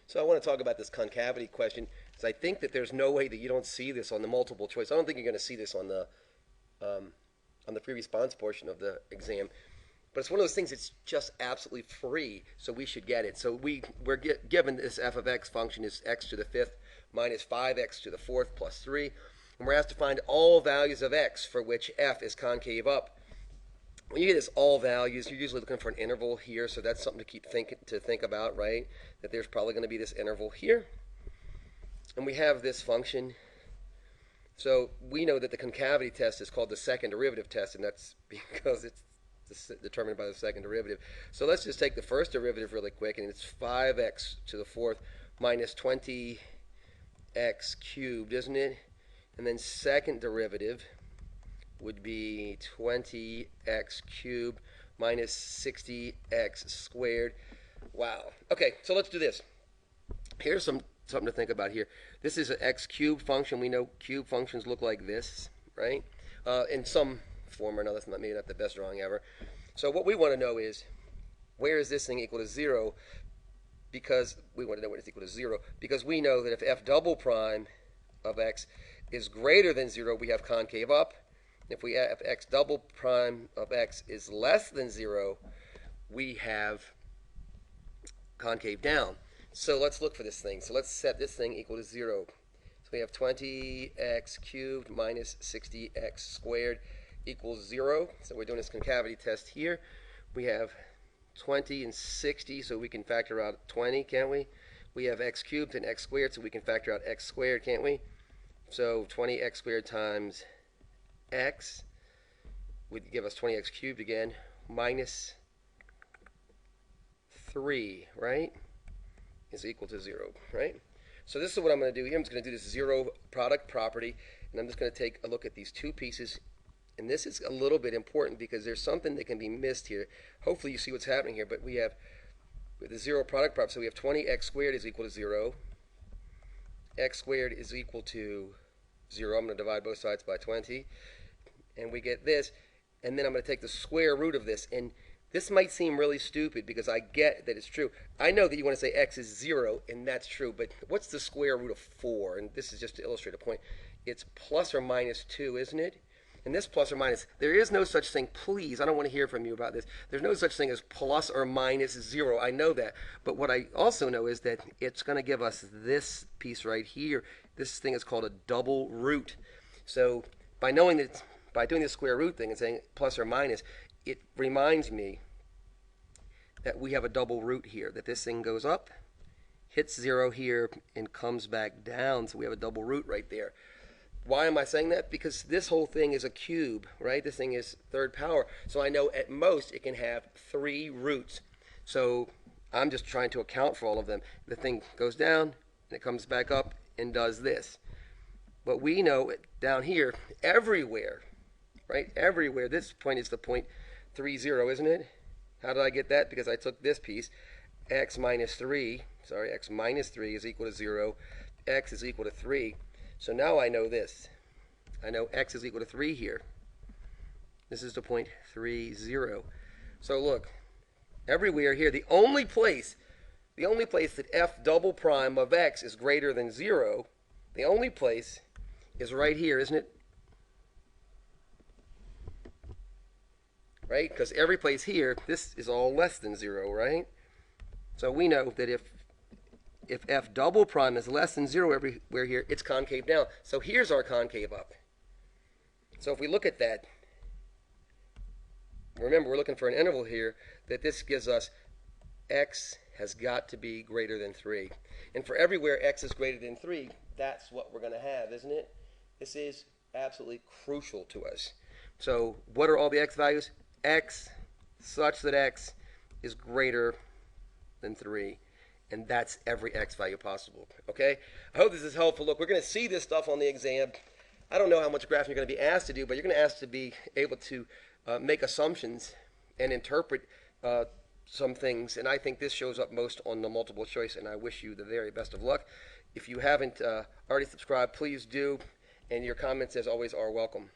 So I want to talk about this concavity question, because I think that there's no way that you don't see this on the multiple choice. I don't think you're going to see this on the free response portion of the exam. But it's one of those things that's just absolutely free, so we should get it. So we're given this f of x function is x to the fifth minus 5x to the fourth plus 3. And we're asked to find all values of x for which f is concave up. When you get this all values, you're usually looking for an interval here, so that's something to think about, right? That there's probably going to be this interval here. And we have this function. So we know that the concavity test is called the second derivative test, and that's because it's determined by the second derivative. So let's just take the first derivative really quick, and it's 5x to the fourth minus 20x cubed, isn't it? And then second derivative would be 20x cubed minus 60x squared. Wow. Okay, so let's do this. Here's something to think about here. This is an x cubed function. We know cube functions look like this, right? In some form or another. That's maybe not the best drawing ever. So what we want to know is, where is this thing equal to 0? Because we want to know when it's equal to 0. Because we know that if f double prime of x is greater than 0, we have concave up. If x double prime of x is less than 0, we have concave down. So let's look for this thing. So let's set this thing equal to 0. So we have 20x cubed minus 60x squared equals 0. So we're doing this concavity test here. We have 20 and 60, so we can factor out 20, can't we? We have x cubed and x squared, so we can factor out x squared, can't we? So 20x squared times x would give us 20x cubed again, minus 3, right, is equal to 0, right? So this is what I'm going to do here. I'm just going to do this zero product property, and I'm just going to take a look at these two pieces. And this is a little bit important because there's something that can be missed here. Hopefully you see what's happening here, but we have the zero product property, so we have 20x squared is equal to 0. X squared is equal to 0. I'm going to divide both sides by 20. And we get this, and then I'm going to take the square root of this. And this might seem really stupid because I get that it's true. I know that you want to say x is 0, and that's true, but what's the square root of 4? And this is just to illustrate a point. It's plus or minus 2, isn't it? And this plus or minus, there is no such thing, please, I don't want to hear from you about this. There's no such thing as plus or minus 0. I know that. But what I also know is that it's going to give us this piece right here. This thing is called a double root. So by knowing that, by doing the square root thing and saying plus or minus, it reminds me that we have a double root here, that this thing goes up, hits 0 here, and comes back down. So we have a double root right there. Why am I saying that? Because this whole thing is a cube, right? This thing is third power. So I know at most it can have 3 roots. So I'm just trying to account for all of them. The thing goes down, and it comes back up and does this. But we know down here, everywhere, right? Everywhere, this point is the point 3, 0, isn't it? How did I get that? Because I took this piece, x minus 3 is equal to 0. X is equal to 3. So now I know this. I know x is equal to 3 here. This is the point 3, 0. So look, everywhere here, the only place that f double prime of x is greater than 0, the only place is right here, isn't it? Right? Because every place here, this is all less than 0, right? So we know that if f double prime is less than 0 everywhere here, it's concave down. So here's our concave up. So if we look at that, remember we're looking for an interval here, that this gives us x has got to be greater than 3. And for everywhere x is greater than 3, that's what we're going to have, isn't it? This is absolutely crucial to us. So what are all the x values? X such that x is greater than 3. And that's every x value possible, okay? I hope this is helpful. Look, we're going to see this stuff on the exam. I don't know how much graphing you're going to be asked to do, but you're going to ask to be able to make assumptions and interpret some things. And I think this shows up most on the multiple choice, and I wish you the very best of luck. If you haven't already subscribed, please do. And your comments, as always, are welcome.